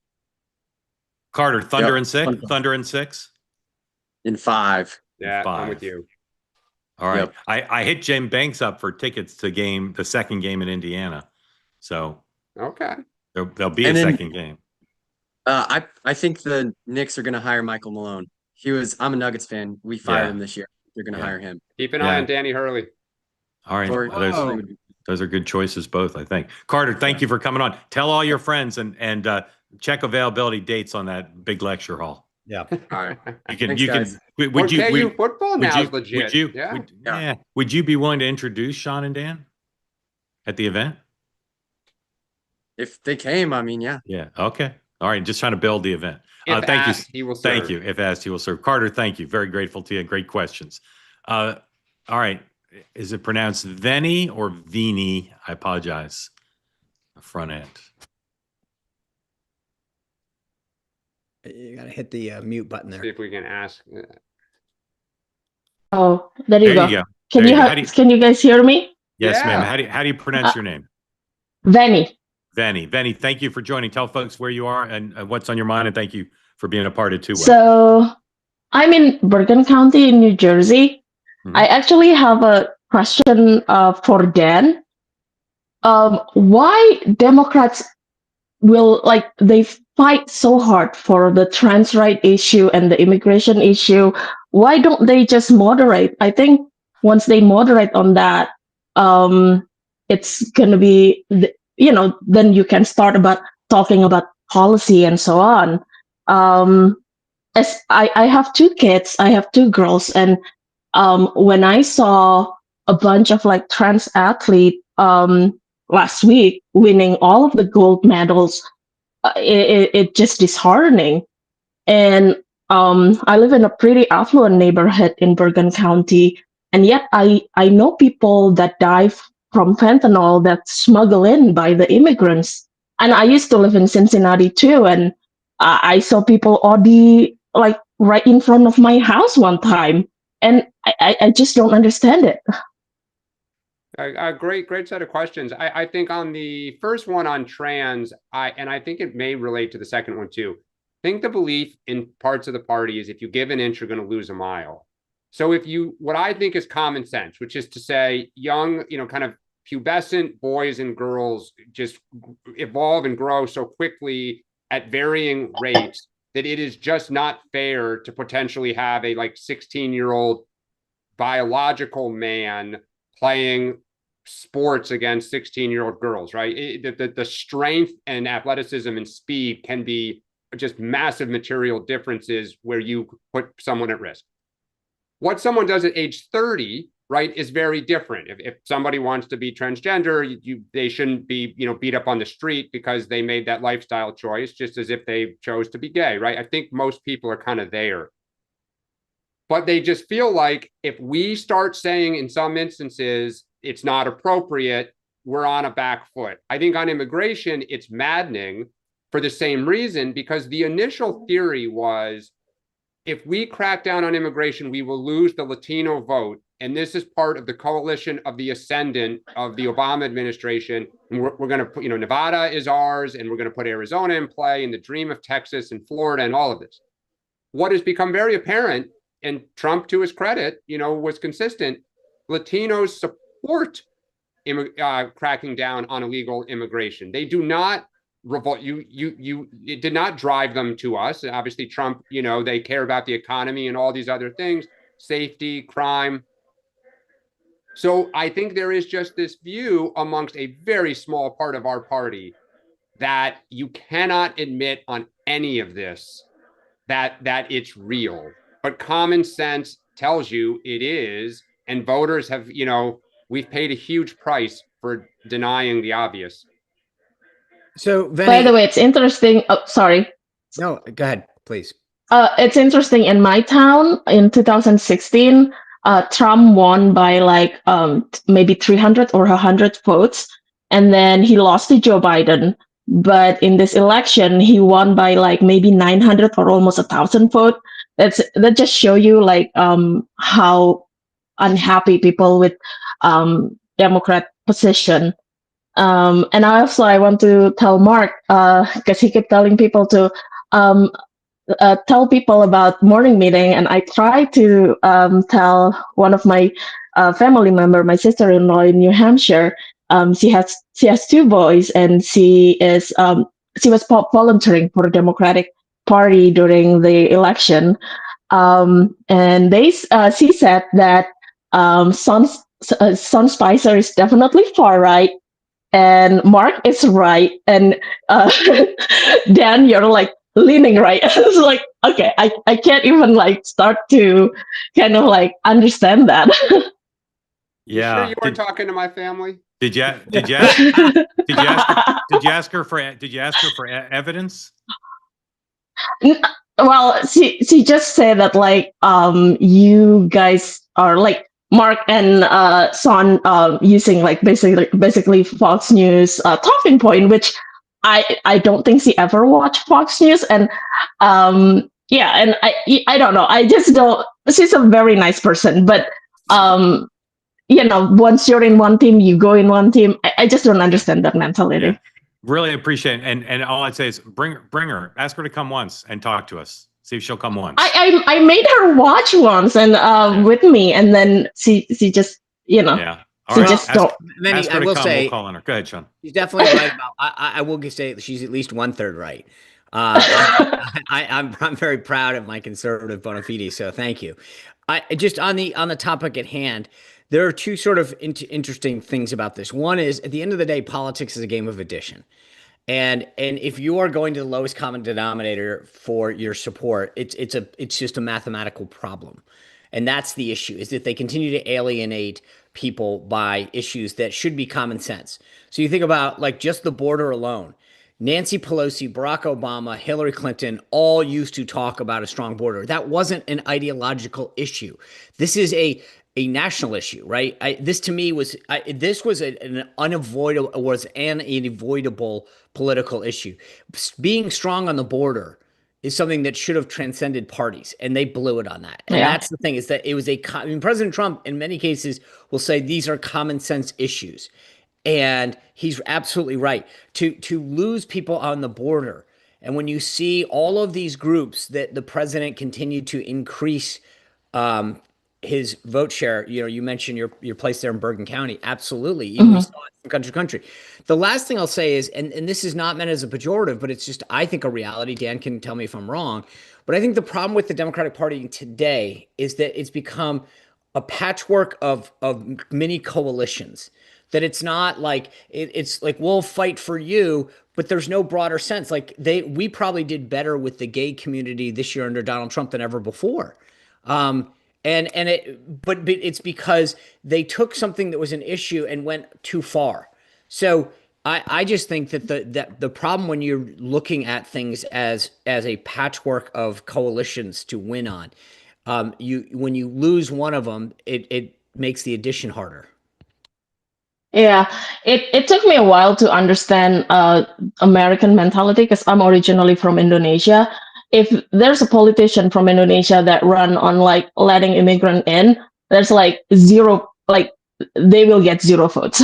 Carter, Thunder and 6? Thunder and 6?
In 5.
Yeah, I'm with you.
All right. Yep. I hit Jim Banks up for tickets to the second game in Indiana. So
okay.
There'll be a second game.
I think the Knicks are going to hire Michael Malone. I'm a Nuggets fan. We fired him this year. They're going to hire him.
Keep an eye on Danny Hurley.
All right. Those are good choices, both, I think. Carter, thank you for coming on. Tell all your friends and check availability dates on that big lecture hall.
Yeah.
All right.
Would you football now is legit.
Would you be willing to introduce Sean and Dan at the event?
If they came, yeah.
Yeah. Okay. All right. Just trying to build the event.
If
thank
asked,
you.
He will serve.
Thank you. If asked, he will serve. Carter, thank you. Very grateful to you. Great questions. All right. Is it pronounced Veni or Vini? I apologize. The front end.
You gotta hit the mute button there.
See if we can ask.
Oh, there you go.
Go.
Can you guys hear me?
Yes, ma'am. How do you pronounce your name?
Veni.
Veni, thank you for joining. Tell folks where you are and what's on your mind, and thank you for being a part of 2 Way.
So I'm in Bergen County in New Jersey. I actually have a question for Dan. Why Democrats they fight so hard for the trans right issue and the immigration issue? Why don't they just moderate? I think once they moderate on that, it's going to be, then you can start about talking about policy and so on. As I have two kids, I have two girls, and when I saw a bunch of like trans athletes last week winning all of the gold medals, it just disheartening. And I live in a pretty affluent neighborhood in Bergen County, and yet I know people that die from fentanyl that's smuggled in by the immigrants. And I used to live in Cincinnati too, and I saw people OD like right in front of my house one time, and I just don't understand it.
A great set of questions. I think on the first one on trans, I think it may relate to the second one too. I think the belief in parts of the party is if you give an inch, you're going to lose a mile. So what I think is common sense, which is to say young, kind of pubescent boys and girls just evolve and grow so quickly at varying rates that it is just not fair to potentially have a like 16-year-old biological man playing sports against 16-year-old girls, right? The strength and athleticism and speed can be just massive material differences where you put someone at risk. What someone does at age 30, right, is very different. If somebody wants to be transgender, they shouldn't be, beat up on the street because they made that lifestyle choice, just as if they chose to be gay, right? I think most people are kind of there. But they just feel like if we start saying in some instances it's not appropriate, we're on a back foot. I think on immigration, it's maddening for the same reason, because the initial theory was if we crack down on immigration, we will lose the Latino vote. And this is part of the coalition of the ascendant of the Obama administration. And we're going to put, Nevada is ours, and we're going to put Arizona in play, and the dream of Texas and Florida and all of this. What has become very apparent, and Trump, to his credit, was consistent, Latinos support cracking down on illegal immigration. They do not revolt. It did not drive them to us. Obviously, Trump, they care about the economy and all these other things, safety, crime. So I think there is just this view amongst a very small part of our party that you cannot admit on any of this that it's real. But common sense tells you it is, and voters have, we've paid a huge price for denying the obvious.
So, Vinny,
by the way, it's interesting. Oh, sorry.
No, go ahead, please.
It's interesting. In my town in 2016, Trump won by like maybe 300 or 100 votes, and then he lost to Joe Biden. But in this election, he won by like maybe 900 or almost 1,000 votes. That just show you like how unhappy people with Democrat position. And I want to tell Mark, because he kept telling people to tell people about morning meeting, and I tried to tell one of my family member, my sister-in-law in New Hampshire. She has two boys, and she was volunteering for the Democratic Party during the election, and she said that Son Spicer is definitely far right, and Mark is right, and Dan, you're like leaning right. It's like, okay, I can't even like start to kind of like understand that.
Yeah. You sure you weren't talking to my family?
Did you ask her for evidence?
Well, she just said that like you guys are like Mark and Son using like basically Fox News talking point, which I don't think she ever watched Fox News, and yeah, and I don't know, I just don't. She's a very nice person, but once you're in one team, you go in one team. I just don't understand that mentality.
Yeah. Really appreciate it. And all I'd say is bring her, ask her to come once and talk to us. See if she'll come once.
I made her watch once and with me, and then she just
yeah.
All right. Just don't.
Many, I will say,
we'll call on her. Go ahead, Sean.
She's definitely right about. I will say she's at least 1/3 right. I'm very proud of my conservative bona fide, so thank you. I just on the topic at hand, there are two sort of interesting things about this. One is at the end of the day, politics is a game of addition. And if you are going to the lowest common denominator for your support, it's just a mathematical problem. And that's the issue, is that they continue to alienate people by issues that should be common sense. So you think about like just the border alone. Nancy Pelosi, Barack Obama, Hillary Clinton all used to talk about a strong border. That wasn't an ideological issue. This is a national issue, right? This to me was an unavoidable political issue. Being strong on the border is something that should have transcended parties, and they blew it on that. And that's the thing, is that it was President Trump in many cases will say these are common sense issues. And he's absolutely right. To lose people on the border, and when you see all of these groups that the president continued to increase his vote share, you mentioned your place there in Bergen County. Absolutely. Even we saw it from country to country. The last thing I'll say is, and this is not meant as a pejorative, but it's just, I think, a reality. Dan can tell me if I'm wrong. But I think the problem with the Democratic Party today is that it's become a patchwork of mini coalitions. That it's not like it's like we'll fight for you, but there's no broader sense. Like we probably did better with the gay community this year under Donald Trump than ever before. But it's because they took something that was an issue and went too far. So I just think that the problem when you're looking at things as a patchwork of coalitions to win on, when you lose one of them, it makes the addition harder.
Yeah, it took me a while to understand American mentality because I'm originally from Indonesia. If there's a politician from Indonesia that run on like letting immigrant in, there's like zero, like they will get zero votes.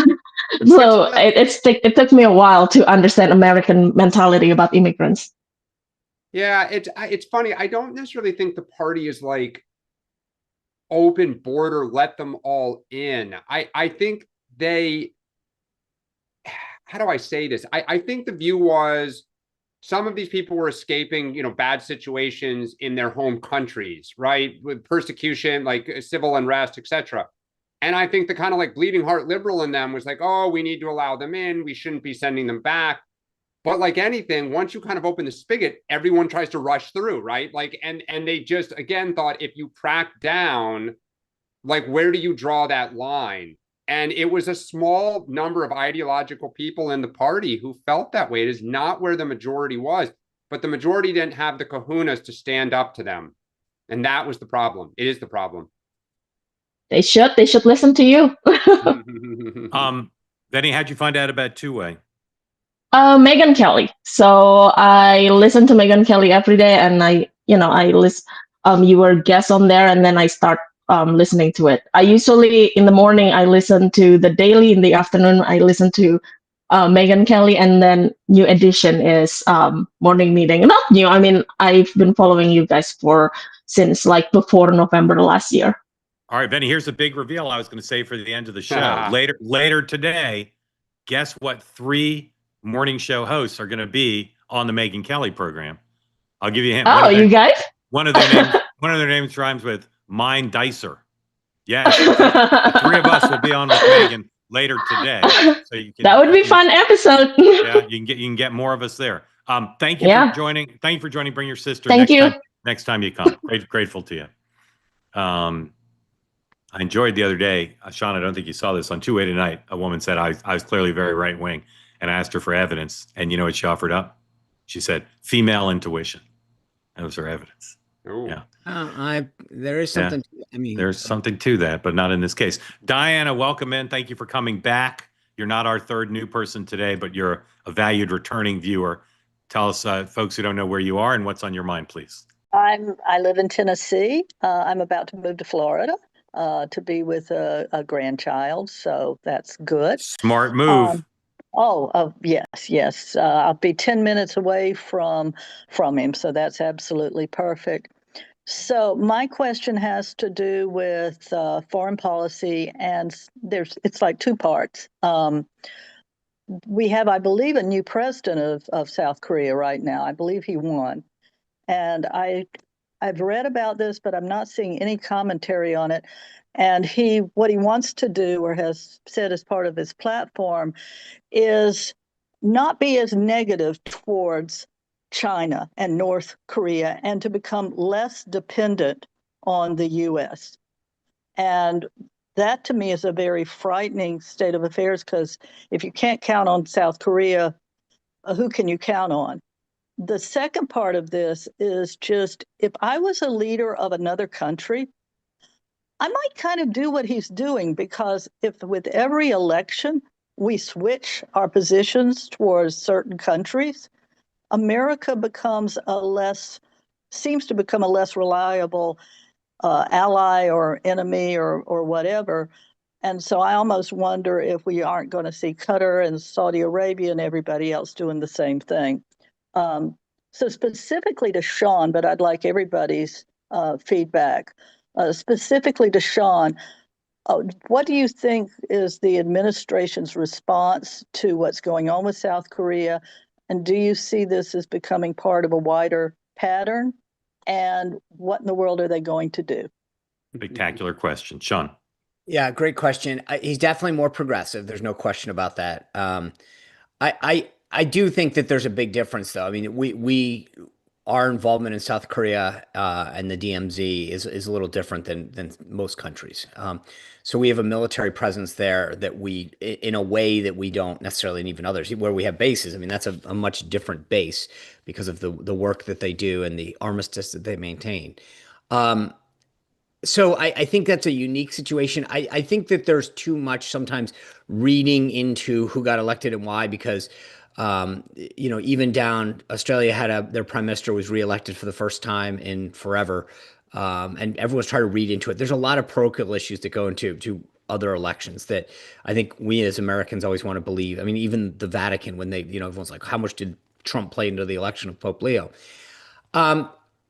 So it took me a while to understand American mentality about immigrants.
Yeah, it's funny. I don't necessarily think the party is like open border, let them all in. I think how do I say this? I think the view was some of these people were escaping, bad situations in their home countries, right? With persecution, like civil unrest, etc. And I think the kind of like bleeding heart liberal in them was like, oh, we need to allow them in. We shouldn't be sending them back. But like anything, once you kind of open the spigot, everyone tries to rush through, right? Like, and they just, again, thought if you crack down, like, where do you draw that line? And it was a small number of ideological people in the party who felt that way. It is not where the majority was, but the majority didn't have the kahunas to stand up to them. And that was the problem. It is the problem.
They should listen to you.
Benny, how'd you find out about two-way?
Megyn Kelly. So I listen to Megyn Kelly every day, and I listen. You were guest on there, and then I start listening to it. I usually in the morning I listen to the daily. In the afternoon I listen to Megyn Kelly, and then New Edition is morning meeting. Not new. I mean, I've been following you guys since like before November last year.
All right, Benny, here's a big reveal I was going to say for the end of the show. Later today, guess what 3 morning show hosts are going to be on the Megyn Kelly program? I'll give you a hint.
Oh, you guys?
One of their names rhymes with Mine Dicer. Yes, the 3 of us will be on with Megyn later today. So
that would be a fun episode.
Yeah, you can get more of us there. Thank you for joining. Thank you for joining. Bring your sister. Next time you come. Grateful to you. I enjoyed the other day, Sean, I don't think you saw this, on 2-Way Tonight, a woman said I was clearly very right-wing, and I asked her for evidence, and you know what she offered up? She said, female intuition. That was her evidence.
Ooh.
Yeah.
There is something,
there's something to that, but not in this case. Diana, welcome in. Thank you for coming back. You're not our third new person today, but you're a valued returning viewer. Tell us, folks who don't know where you are and what's on your mind, please.
I live in Tennessee. I'm about to move to Florida to be with a grandchild, so that's good.
Smart move.
Yes. I'll be 10 minutes away from him, so that's absolutely perfect. So my question has to do with foreign policy, and it's like 2 parts. We have, I believe, a new president of South Korea right now. I believe he won. And I I've read about this, but I'm not seeing any commentary on it. And what he wants to do, or has said as part of his platform, is not be as negative towards China and North Korea, and to become less dependent on the US. And that to me is a very frightening state of affairs, because if you can't count on South Korea, who can you count on? The second part of this is just, if I was a leader of another country, I might kind of do what he's doing, because if with every election we switch our positions towards certain countries, America seems to become a less reliable ally or enemy or whatever. And so I almost wonder if we aren't going to see Qatar and Saudi Arabia and everybody else doing the same thing. So specifically to Sean, but I'd like everybody's feedback. Specifically to Sean, what do you think is the administration's response to what's going on with South Korea? And do you see this as becoming part of a wider pattern? And what in the world are they going to do?
Spectacular question. Sean.
Yeah, great question. He's definitely more progressive. There's no question about that. I do think that there's a big difference, though. I mean, our involvement in South Korea and the DMZ is a little different than most countries. So we have a military presence there that in a way that we don't necessarily, and even others, where we have bases. I mean, that's a much different base because of the work that they do and the armistice that they maintain. So I think that's a unique situation. I think that there's too much sometimes reading into who got elected and why, because even down Australia had their prime minister was reelected for the first time in forever, and everyone's trying to read into it. There's a lot of parochial issues that go into other elections that I think we as Americans always want to believe. I mean, even the Vatican, when they, everyone's like, how much did Trump play into the election of Pope Leo?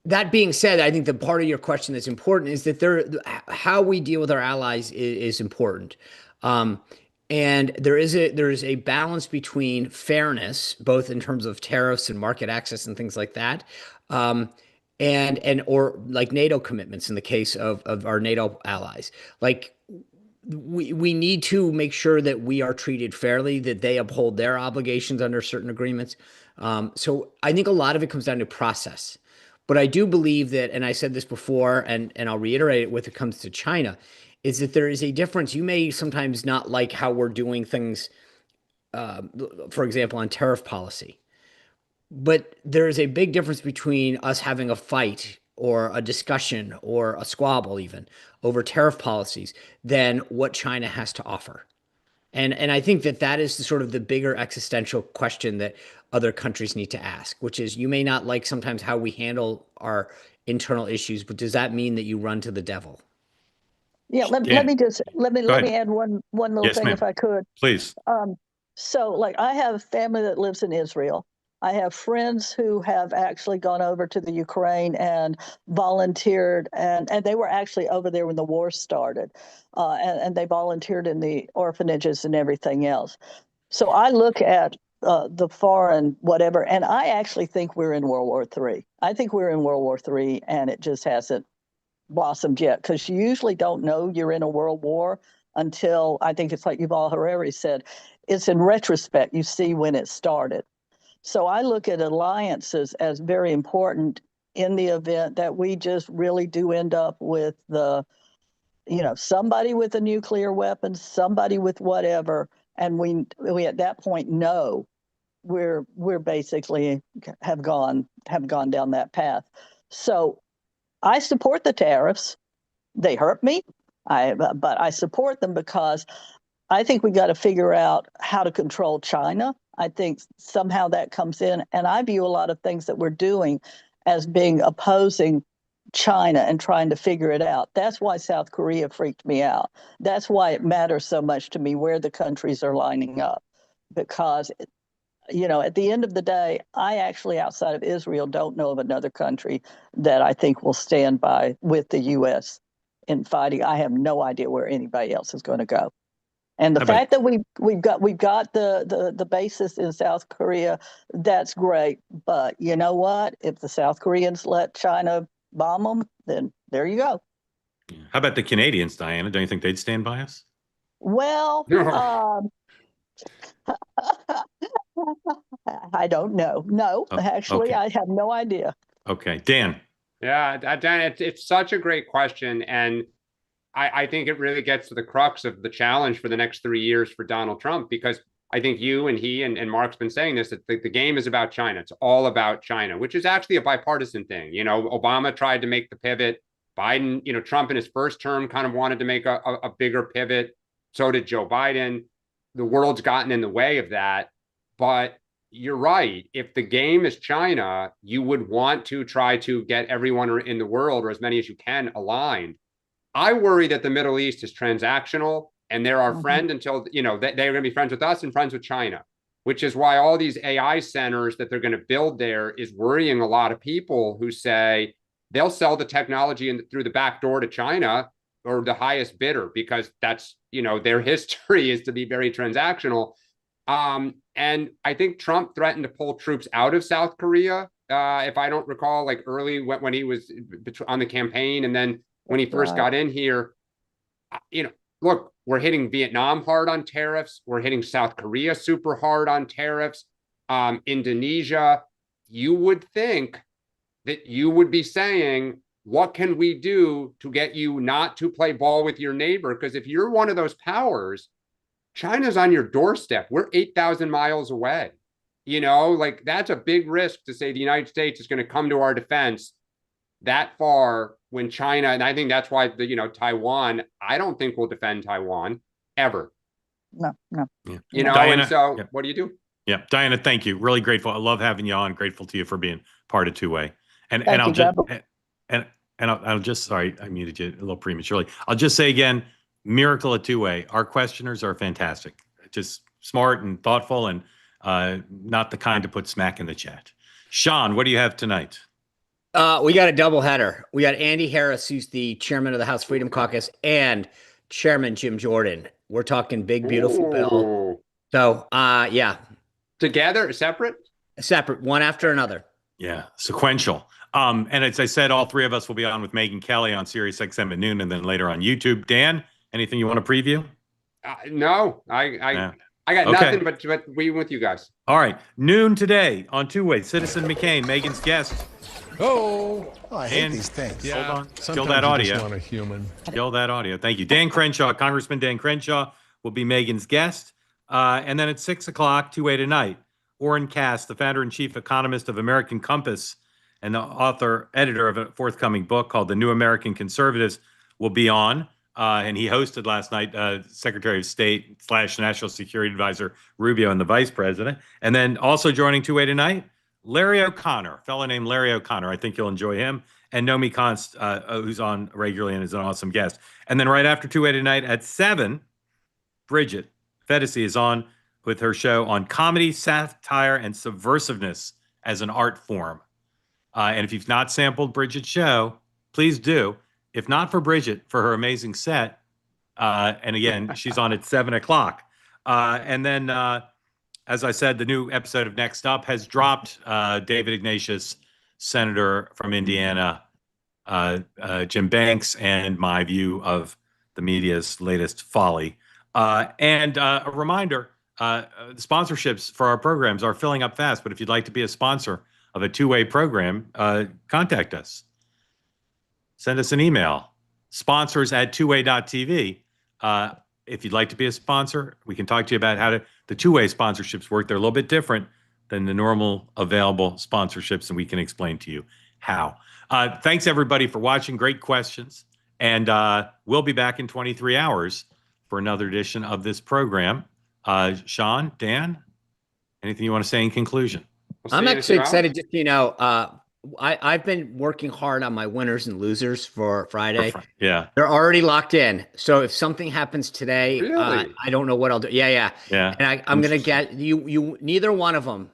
That being said, I think the part of your question that's important is that how we deal with our allies is important. And there is a balance between fairness, both in terms of tariffs and market access and things like that, or like NATO commitments in the case of our NATO allies. Like we need to make sure that we are treated fairly, that they uphold their obligations under certain agreements. So I think a lot of it comes down to process. But I do believe that, and I said this before, and I'll reiterate it when it comes to China, is that there is a difference. You may sometimes not like how we're doing things, for example, on tariff policy. But there is a big difference between us having a fight or a discussion or a squabble even over tariff policies than what China has to offer. And I think that is sort of the bigger existential question that other countries need to ask, which is, you may not like sometimes how we handle our internal issues, but does that mean that you run to the devil?
Yeah, let me add one little thing, if I could.
Please.
So like, I have family that lives in Israel. I have friends who have actually gone over to the Ukraine and volunteered, and they were actually over there when the war started, and they volunteered in the orphanages and everything else. So I look at the foreign whatever, and I actually think we're in World War III. I think we're in World War III, and it just hasn't blossomed yet, because you usually don't know you're in a world war until, I think it's like Yuval Harari said, it's in retrospect you see when it started. So I look at alliances as very important in the event that we just really do end up with somebody with a nuclear weapon, somebody with whatever, and we at that point know we're basically have gone down that path. So I support the tariffs. They hurt me, but I support them because I think we got to figure out how to control China. I think somehow that comes in, and I view a lot of things that we're doing as being opposing China and trying to figure it out. That's why South Korea freaked me out. That's why it matters so much to me where the countries are lining up, because at the end of the day, I actually, outside of Israel, don't know of another country that I think will stand by with the U.S. in fighting. I have no idea where anybody else is going to go. And the fact that we've got the basis in South Korea, that's great. But you know what? If the South Koreans let China bomb them, then there you go.
How about the Canadians, Diana? Don't you think they'd stand by us?
Well, I don't know. No,
Oh,
actually,
okay.
I have no idea.
Okay, Dan.
Yeah, Dan, it's such a great question. And I think it really gets to the crux of the challenge for the next 3 years for Donald Trump, because I think you and he and Mark's been saying this, that the game is about China. It's all about China, which is actually a bipartisan thing. You know, Obama tried to make the pivot. Biden, you know, Trump in his first term kind of wanted to make a bigger pivot. So did Joe Biden. The world's gotten in the way of that. But you're right. If the game is China, you would want to try to get everyone in the world, or as many as you can, aligned. I worry that the Middle East is transactional and they're our friend until, you know, they're going to be friends with us and friends with China, which is why all these AI centers that they're going to build there is worrying a lot of people who say they'll sell the technology through the back door to China or the highest bidder, because that's, you know, their history is to be very transactional. And I think Trump threatened to pull troops out of South Korea, if I don't recall, like early when he was on the campaign. And then when he first got in here, you know, look, we're hitting Vietnam hard on tariffs. We're hitting South Korea super hard on tariffs. Indonesia, you would think that you would be saying, what can we do to get you not to play ball with your neighbor? Because if you're one of those powers, China's on your doorstep. We're 8,000 miles away. You know, like that's a big risk to say the United States is going to come to our defense that far when China, and I think that's why Taiwan, I don't think will defend Taiwan ever.
No.
Yeah.
You know,
Diana,
and so what do you do?
Yeah, Diana, thank you. Really grateful. I love having you on. Grateful to you for being part of Two Way. And
Thank
I'll
you,
just
Deb.
I'll just, sorry, I muted you a little prematurely. I'll just say again, miracle at Two Way. Our questioners are fantastic. Just smart and thoughtful, and not the kind to put smack in the chat. Sean, what do you have tonight?
We got a double header. We got Andy Harris, who's the chairman of the House Freedom Caucus, and Chairman Jim Jordan. We're talking big, beautiful bill. So, yeah.
Together, separate?
Separate, one after another.
Yeah, sequential. And as I said, all three of us will be on with Megyn Kelly on Sirius XM at noon, and then later on YouTube. Dan, anything you want to preview?
No, I got nothing but we with you guys.
All right, noon today on Two Way. Citizen McCain, Megan's guest.
I hate these things.
Yeah, hold on.
Sometimes
Kill that
you
audio.
just want a human.
Kill that audio. Thank you. Dan Crenshaw, Congressman Dan Crenshaw will be Megan's guest. And then at 6 o'clock, Two Way tonight, Warren Cass, the founder and chief economist of American Compass and the author, editor of a forthcoming book called The New American Conservatives, will be on. And he hosted last night Secretary of State / National Security Advisor Rubio and the Vice President. And then also joining Two Way tonight, Larry O'Connor, a fellow named Larry O'Connor. I think you'll enjoy him. And Nomi Konst, who's on regularly and is an awesome guest. And then right after Two Way tonight at 7, Bridget Fedesi is on with her show on comedy, satire, and subversiveness as an art form. And if you've not sampled Bridget's show, please do. If not for Bridget, for her amazing set. And again, she's on at 7 o'clock. And then, as I said, the new episode of Next Up has dropped. David Ignatius, Senator from Indiana, Jim Banks, and my view of the media's latest folly. And a reminder, the sponsorships for our programs are filling up fast. But if you'd like to be a sponsor of a two-way program, contact us. Send us an email, sponsors@twoway.tv. If you'd like to be a sponsor, we can talk to you about how the two-way sponsorships work. They're a little bit different than the normal available sponsorships, and we can explain to you how. Thanks, everybody, for watching. Great questions. And we'll be back in 23 hours for another edition of this program. Sean, Dan, anything you want to say in conclusion?
I'm actually excited. Just, I've been working hard on my winners and losers for Friday.
Yeah.
They're already locked in. So if something happens today,
really?
I don't know what I'll do. Yeah.
Yeah.
And I'm going to get you, neither one of them,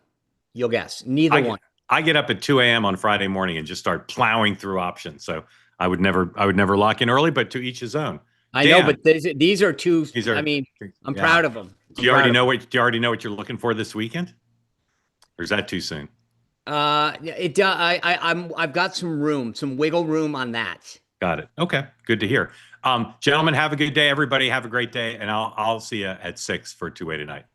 you'll guess. Neither one.
I get up at 2 a.m. on Friday morning and just start plowing through options. So I would never lock in early, but to each his own.
I know, but these are two. I mean, I'm proud of them.
Do you already know what you're looking for this weekend? Or is that too soon?
I've got some room, some wiggle room on that.
Got it. Okay, good to hear. Gentlemen, have a good day. Everybody have a great day, and I'll see you at 6 for two-way tonight.